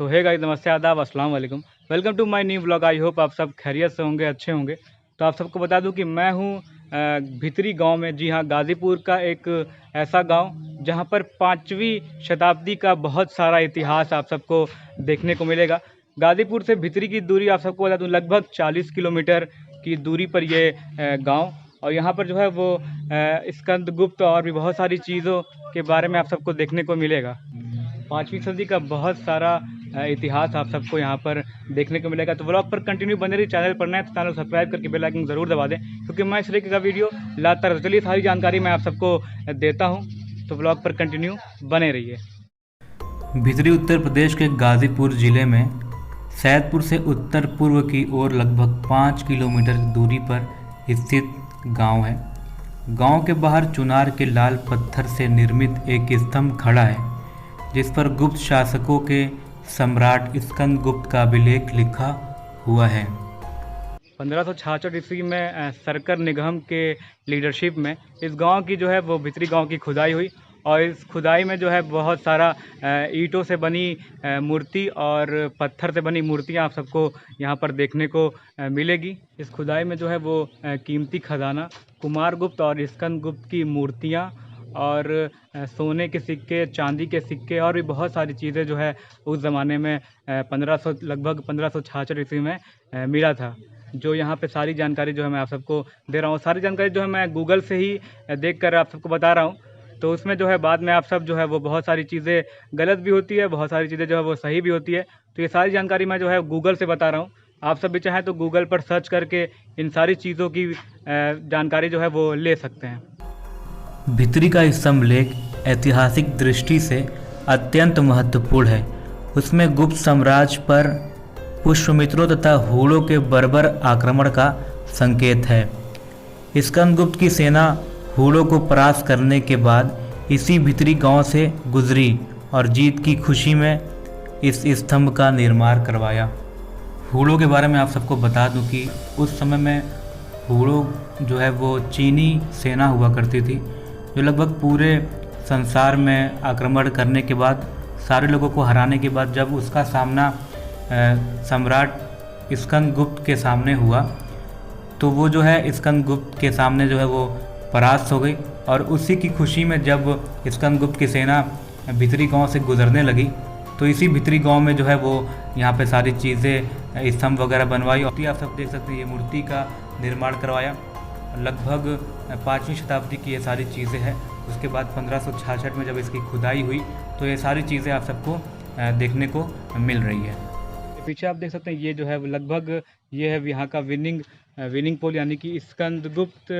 सो hey guys, नमस्ते, आदाब, अस्सलाम वालेकुम। Welcome to my new vlog. I hope आप सब खैरियत से होंगे, अच्छे होंगे। तो आप सबको बता दूं कि मैं हूं भितरी गांव में। जी हां, गाज़ीपुर का एक ऐसा गांव जहां पर 5वीं शताब्दी का बहुत सारा इतिहास आप सबको देखने को मिलेगा। गाज़ीपुर से भितरी की दूरी आप सबको बता दूं लगभग 40 किलोमीटर की दूरी पर ये गाँव। और यहाँ पर जो है वो स्कंदगुप्त और भी बहुत सारी चीज़ों के बारे में आप सबको देखने को मिलेगा। 5वीं सदी का बहुत सारा इतिहास आप सबको यहाँ पर देखने को मिलेगा। तो व्लॉग पर कंटिन्यू बने रहिए। चैनल पर नए तो चैनल सब्सक्राइब करके बेल आइकन ज़रूर दबा दें, क्योंकि मैं इस तरीके का वीडियो लाता रहता हूं। चलिए, सारी जानकारी मैं आप सबको देता हूँ, तो व्लॉग पर कंटिन्यू बने रहिए। भितरी उत्तर प्रदेश के गाज़ीपुर ज़िले में सैदपुर से उत्तर पूर्व की ओर लगभग 5 किलोमीटर दूरी पर स्थित गांव है। गांव के बाहर चुनार के लाल पत्थर से निर्मित एक स्तंभ खड़ा है, जिस पर गुप्त शासकों के सम्राट स्कंदगुप्त का अभिलेख लिखा हुआ है। 1566 ईस्वी में सरकर निगम के लीडरशिप में इस गांव की जो है वो भितरी गांव की खुदाई हुई। और इस खुदाई में जो है बहुत सारा ईंटों से बनी मूर्ति और पत्थर से बनी मूर्तियां आप सबको यहाँ पर देखने को मिलेगी। इस खुदाई में जो है वो कीमती खजाना, कुमारगुप्त और स्कंदगुप्त की मूर्तियाँ और सोने के सिक्के, चांदी के सिक्के और भी बहुत सारी चीज़ें जो है उस ज़माने में 1566 ईस्वी में मिला था। जो यहाँ पे सारी जानकारी जो है मैं आप सबको दे रहा हूँ। सारी जानकारी जो है मैं गूगल से ही देख कर आप सबको बता रहा हूँ। तो उसमें जो है बाद में आप सब जो है वो बहुत सारी चीज़ें गलत भी होती है, बहुत सारी चीज़ें जो है वो सही भी होती है। तो ये सारी जानकारी मैं जो है गूगल से बता रहा हूँ। आप सब भी चाहें तो गूगल पर सर्च करके इन सारी चीज़ों की जानकारी जो है वो ले सकते हैं। भितरी का स्तंभ लेख ऐतिहासिक दृष्टि से अत्यंत महत्वपूर्ण है। उसमें गुप्त साम्राज्य पर पुष्यमित्रों तथा हूणों के बर्बर आक्रमण का संकेत है। स्कंदगुप्त की सेना हूणों को परास्त करने के बाद इसी भितरी गांव से गुजरी और जीत की खुशी में इस स्तंभ का निर्माण करवाया। हूणों के बारे में आप सबको बता दूं कि उस समय में हूणों जो है वो चीनी सेना हुआ करती थी, जो लगभग पूरे संसार में आक्रमण करने के बाद, सारे लोगों को हराने के बाद जब उसका सामना सम्राट स्कंदगुप्त के सामने हुआ, तो वो जो है स्कंदगुप्त के सामने जो है वो परास्त हो गई। और उसी की खुशी में जब स्कंदगुप्त की सेना भितरी गांव से गुजरने लगी, तो इसी भितरी गांव में जो है वो यहाँ पे सारी चीज़ें स्तंभ वगैरह बनवाई। और आप सब देख सकते हैं ये मूर्ति का निर्माण करवाया। लगभग 5वीं शताब्दी की ये सारी चीज़ें हैं। उसके बाद 1566 में जब इसकी खुदाई हुई, तो ये सारी चीज़ें आप सबको देखने को मिल रही है। पीछे आप देख सकते हैं ये जो है लगभग ये है यहाँ का विनिंग पोल, यानी कि स्कंदगुप्त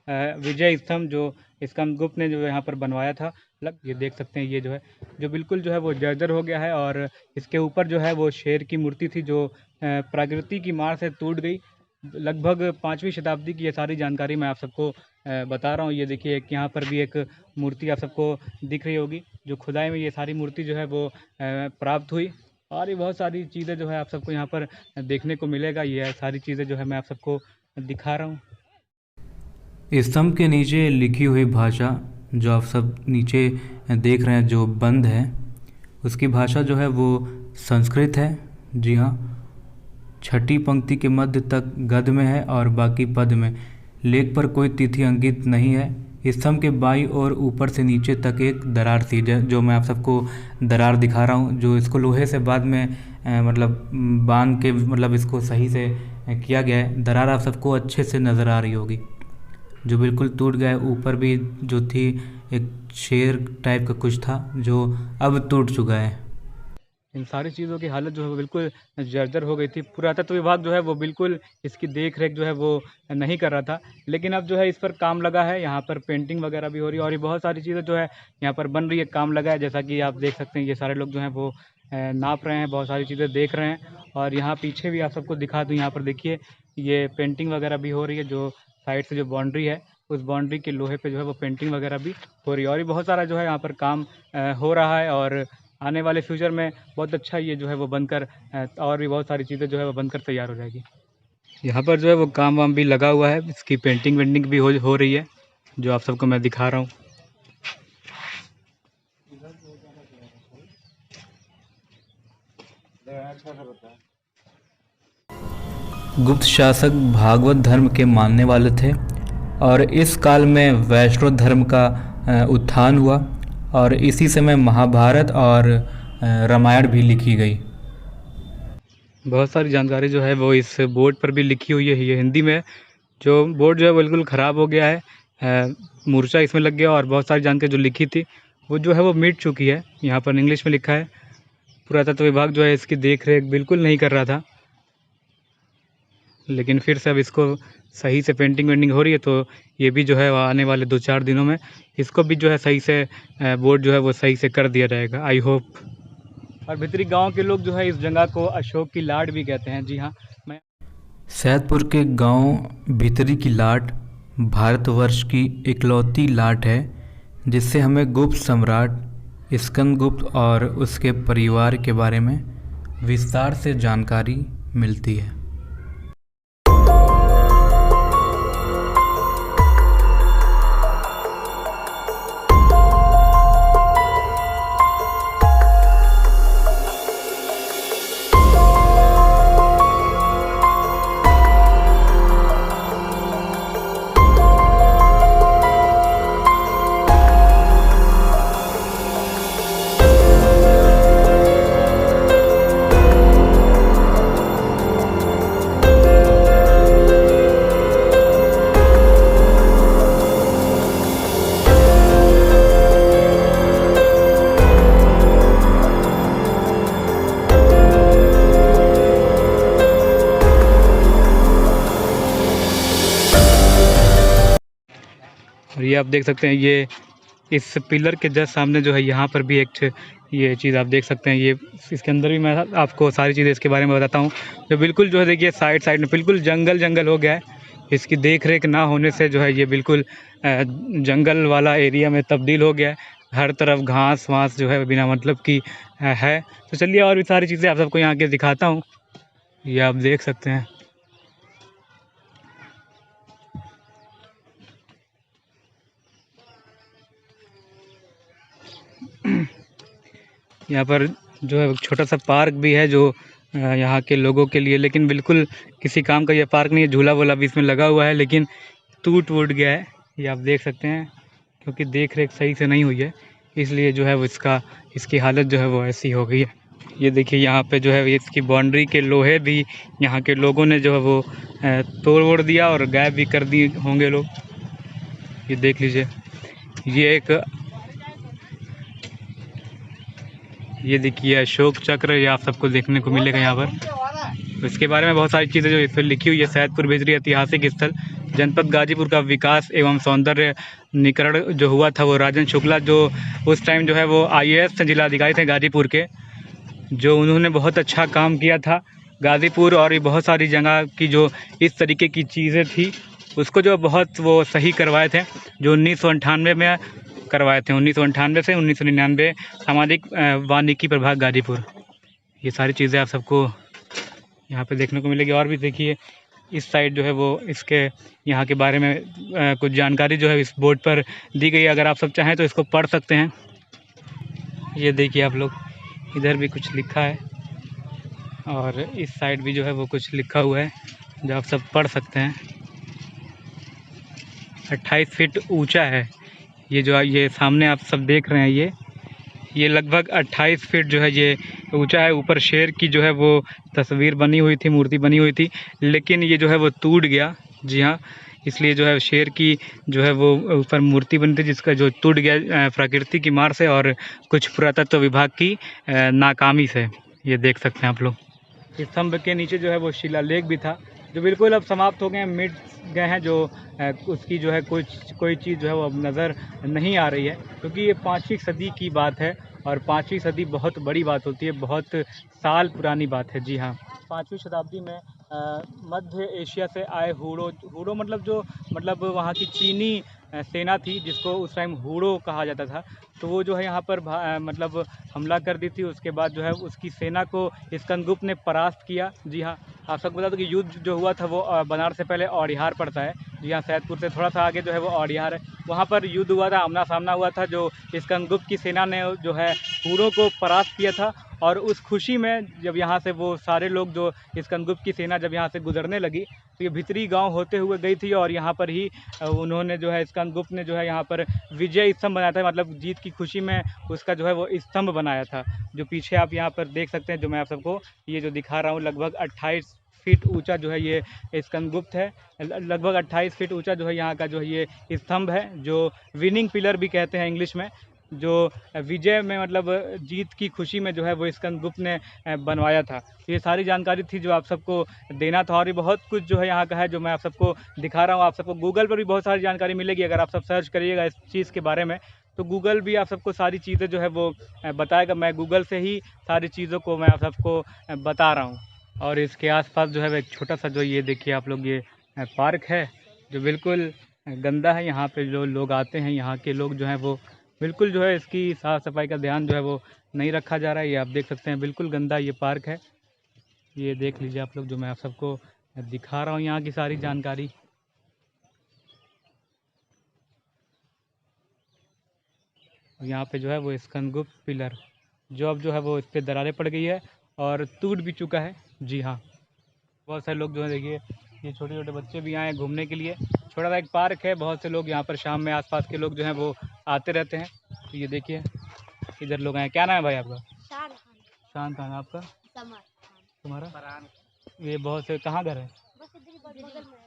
विजय स्तंभ जो स्कंदगुप्त ने जो यहाँ पर बनवाया था। ये देख सकते हैं ये जो है जो बिल्कुल जो है वो जर्जर हो गया है। और इसके ऊपर जो है वो शेर की मूर्ति थी जो प्रकृति की मार से टूट गई। लगभग 5वीं शताब्दी की ये सारी जानकारी मैं आप सबको बता रहा हूँ। ये देखिए, एक यहाँ पर भी एक मूर्ति आप सबको दिख रही होगी, जो खुदाई में ये सारी मूर्ति जो है वो प्राप्त हुई। और भी बहुत सारी चीज़ें जो है आप सबको यहाँ पर देखने को मिलेगा। ये सारी चीज़ें जो है मैं आप सबको दिखा रहा हूँ। स्तंभ के नीचे लिखी हुई भाषा जो आप सब नीचे देख रहे हैं, जो बंद है, उसकी भाषा जो है वो संस्कृत है। जी हाँ, छठी पंक्ति के मध्य तक गद्य में है और बाकी पद में। लेख पर कोई तिथि अंकित नहीं है। स्तंभ के बाईं ओर ऊपर से नीचे तक एक दरार थी, जो मैं आप सबको दरार दिखा रहा हूँ, जो इसको लोहे से बाद में मतलब बांध के मतलब इसको सही से किया गया है। दरार आप सबको अच्छे से नज़र आ रही होगी, जो बिल्कुल टूट गया है। ऊपर भी जो थी एक शेर टाइप का कुछ था, जो अब टूट चुका है। इन सारी चीज़ों की हालत जो है वो बिल्कुल जर्जर हो गई थी। पुरातत्व विभाग जो है वो बिल्कुल इसकी देख रेख जो है वो नहीं कर रहा था, लेकिन अब जो है इस पर काम लगा है। यहाँ पर पेंटिंग वगैरह भी हो रही है और ये बहुत सारी चीज़ें जो है यहाँ पर बन रही है, काम लगा है। जैसा कि आप देख सकते हैं ये सारे लोग जो हैं वो नाप रहे हैं, बहुत सारी चीज़ें देख रहे हैं। और यहाँ पीछे भी आप सबको दिखा दूँ, यहाँ पर देखिए ये पेंटिंग वगैरह भी हो रही है। जो साइड से जो बाउंड्री है, उस बाउंड्री के लोहे पे जो है वो पेंटिंग वगैरह भी हो रही है। और भी बहुत सारा जो है यहाँ पर काम हो रहा है। और आने वाले फ्यूचर में बहुत अच्छा ये जो है वो बनकर और भी बहुत सारी चीज़ें जो है वो बनकर तैयार हो जाएगी। यहाँ पर जो है वो काम वाम भी लगा हुआ है, इसकी पेंटिंग वेंटिंग भी हो रही है, जो आप सबको मैं दिखा रहा हूँ। गुप्त शासक भागवत धर्म के मानने वाले थे और इस काल में वैष्णव धर्म का उत्थान हुआ और इसी समय महाभारत और रामायण भी लिखी गई। बहुत सारी जानकारी जो है वो इस बोर्ड पर भी लिखी हुई है। ये हिंदी में जो बोर्ड जो है बिल्कुल ख़राब हो गया है, मूर्छा इसमें लग गया और बहुत सारी जानकारी जो लिखी थी वो जो है वो मिट चुकी है। यहाँ पर इंग्लिश में लिखा है। पुरातत्व विभाग जो है इसकी देख रेख बिल्कुल नहीं कर रहा था, लेकिन फिर से अब इसको सही से पेंटिंग वेंटिंग हो रही है, तो ये भी जो है आने वाले 2-4 दिनों में इसको भी जो है सही से बोर्ड जो है वो सही से कर दिया जाएगा, आई होप। और भितरी गांव के लोग जो है इस जगह को अशोक की लाट भी कहते हैं। जी हाँ, मैं सैदपुर के गांव भितरी की लाट भारतवर्ष की इकलौती लाट है जिससे हमें गुप्त सम्राट स्कंदगुप्त और उसके परिवार के बारे में विस्तार से जानकारी मिलती है। और ये आप देख सकते हैं, ये इस पिलर के जस्ट सामने जो है यहाँ पर भी एक ये चीज़ आप देख सकते हैं। ये इसके अंदर भी मैं आपको सारी चीज़ें इसके बारे में बताता हूँ। जो बिल्कुल जो है देखिए साइड साइड में बिल्कुल जंगल जंगल हो गया है। इसकी देख रेख ना होने से जो है ये बिल्कुल जंगल वाला एरिया में तब्दील हो गया है। हर तरफ घास वास जो है बिना मतलब की है। तो चलिए और भी सारी चीज़ें आप सबको यहाँ के दिखाता हूँ। ये आप देख सकते हैं। यहाँ पर जो है छोटा सा पार्क भी है जो यहाँ के लोगों के लिए, लेकिन बिल्कुल किसी काम का ये पार्क नहीं है। झूला वूला भी इसमें लगा हुआ है लेकिन टूट वूट गया है, ये आप देख सकते हैं, क्योंकि देख रेख सही से नहीं हुई है, इसलिए जो है वो इसकी हालत जो है वो ऐसी हो गई है। ये देखिए यहाँ पे जो है इसकी बाउंड्री के लोहे भी यहाँ के लोगों ने जो है वो तोड़ वोड़ दिया और गायब भी कर दिए होंगे लोग। ये देख लीजिए, ये देखिए अशोक चक्र, ये आप सबको देखने को मिलेगा यहाँ पर। इसके बारे में बहुत सारी चीज़ें जो इस पर लिखी हुई है। सैदपुर भितरी ऐतिहासिक स्थल, जनपद गाजीपुर का विकास एवं सौंदर्य निकरण जो हुआ था वो राजन शुक्ला, जो उस टाइम जो है वो IAS जिलाधिकारी थे गाजीपुर के, जो उन्होंने बहुत अच्छा काम किया था गाजीपुर और ये बहुत सारी जगह की जो इस तरीके की चीज़ें थी उसको जो बहुत वो सही करवाए थे, जो 1998 में करवाए थे। 1998 से 1999 सामाजिक वानिकी प्रभाग गाजीपुर। ये सारी चीज़ें आप सबको यहाँ पे देखने को मिलेगी। और भी देखिए इस साइड जो है वो इसके यहाँ के बारे में कुछ जानकारी जो है इस बोर्ड पर दी गई है। अगर आप सब चाहें तो इसको पढ़ सकते हैं। ये देखिए आप लोग, इधर भी कुछ लिखा है और इस साइड भी जो है वो कुछ लिखा हुआ है जो आप सब पढ़ सकते हैं। 28 फीट ऊंचा है ये जो ये सामने आप सब देख रहे हैं, ये लगभग 28 फीट जो है ये ऊंचा है। ऊपर शेर की जो है वो तस्वीर बनी हुई थी, मूर्ति बनी हुई थी, लेकिन ये जो है वो टूट गया। जी हाँ, इसलिए जो है शेर की जो है वो ऊपर मूर्ति बनी थी जिसका जो टूट गया प्रकृति की मार से और कुछ पुरातत्व विभाग की नाकामी से। ये देख सकते हैं आप लोग। इस स्तंभ के नीचे जो है वो शिलालेख भी था जो बिल्कुल अब समाप्त हो गए हैं, मिट गए हैं, जो उसकी जो है कोई चीज़ जो है वो अब नज़र नहीं आ रही है, क्योंकि ये 5वीं सदी की बात है और 5वीं सदी बहुत बड़ी बात होती है, बहुत साल पुरानी बात है। जी हाँ, 5वीं शताब्दी में मध्य एशिया से आए हूड़ो मतलब वहाँ की चीनी सेना थी जिसको उस टाइम हूड़ो कहा जाता था। तो वो जो है यहाँ पर मतलब हमला कर दी थी। उसके बाद जो है उसकी सेना को स्कंदगुप्त ने परास्त किया। जी हाँ, आप सबको बता दो कि युद्ध जो हुआ था वो बनारस से पहले औड़िहार पड़ता है। जी हाँ, सैदपुर से थोड़ा सा आगे जो है वो औड़िहार है, वहाँ पर युद्ध हुआ था, आमना सामना हुआ था, जो स्कंदगुप्त की सेना ने जो है हूड़ों को परास्त किया था और उस खुशी में जब यहाँ से वो सारे लोग जो स्कंदगुप्त की सेना जब यहाँ से गुजरने लगी तो ये भितरी गांव होते हुए गई थी और यहाँ पर ही उन्होंने जो है स्कंदगुप्त ने जो है यहाँ पर विजय स्तंभ बनाया था, मतलब जीत की खुशी में उसका जो है वो स्तंभ बनाया था। जो पीछे आप यहाँ पर देख सकते हैं, जो मैं आप सबको ये जो दिखा रहा हूँ, लगभग 28 फीट ऊंचा जो है ये स्कंदगुप्त है। लगभग 28 फीट ऊंचा जो है यहाँ का जो है ये स्तंभ है, जो विनिंग पिलर भी कहते हैं इंग्लिश में, जो विजय में मतलब जीत की खुशी में जो है वो स्कंदगुप्त ने बनवाया था। ये सारी जानकारी थी जो आप सबको देना था, और ये बहुत कुछ जो है यहाँ का है जो मैं आप सबको दिखा रहा हूँ। आप सबको गूगल पर भी बहुत सारी जानकारी मिलेगी, अगर आप सब सर्च करिएगा इस चीज़ के बारे में तो गूगल भी आप सबको सारी चीज़ें जो है वो बताएगा। मैं गूगल से ही सारी चीज़ों को मैं आप सबको बता रहा हूँ। और इसके आसपास जो है वो एक छोटा सा जो ये देखिए आप लोग, ये पार्क है जो बिल्कुल गंदा है। यहाँ पे जो लोग आते हैं, यहाँ के लोग जो हैं वो बिल्कुल जो है इसकी साफ़ सफाई का ध्यान जो है वो नहीं रखा जा रहा है। ये आप देख सकते हैं, बिल्कुल गंदा ये पार्क है। ये देख लीजिए आप लोग, जो मैं आप सबको दिखा रहा हूँ यहाँ की सारी जानकारी। यहाँ पे जो है वो स्कंदगुप्त पिलर जो अब जो है वो इस पर दरारें पड़ गई है और टूट भी चुका है। जी हाँ, बहुत सारे लोग जो है देखिए, ये छोटे छोटे बच्चे भी आए हैं घूमने के लिए। छोटा सा एक पार्क है, बहुत से लोग यहाँ पर शाम में आसपास के लोग जो हैं वो आते रहते हैं। तो ये देखिए इधर लोग आए। क्या नाम है भाई आपका? शान खान। आपका? तुम्हारा? ये बहुत से कहाँ घर है?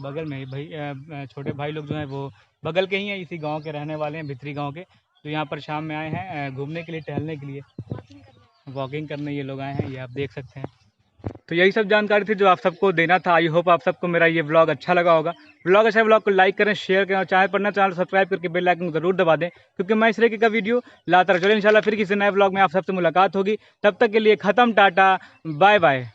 बगल में ही भाई, छोटे भाई लोग जो हैं वो बगल के ही हैं, इसी गांव के रहने वाले हैं, भितरी गांव के। तो यहाँ पर शाम में आए हैं घूमने के लिए, टहलने के लिए, वॉकिंग करने ये लोग आए हैं, ये आप देख सकते हैं। तो यही सब जानकारी थी जो आप सबको देना था। आई होप आप सबको मेरा ये व्लॉग अच्छा लगा होगा। व्लॉग अच्छा, व्लॉग को लाइक करें, शेयर करें, और चाहे पढ़ना चैनल सब्सक्राइब करके बेल आइकन को जरूर दबा दें, क्योंकि मैं इस तरीके का वीडियो लाता रहूं। चलो इंशाल्लाह फिर किसी नए व्लॉग में आप सबसे मुलाकात होगी। तब तक के लिए ख़त्म, टाटा बाय बाय।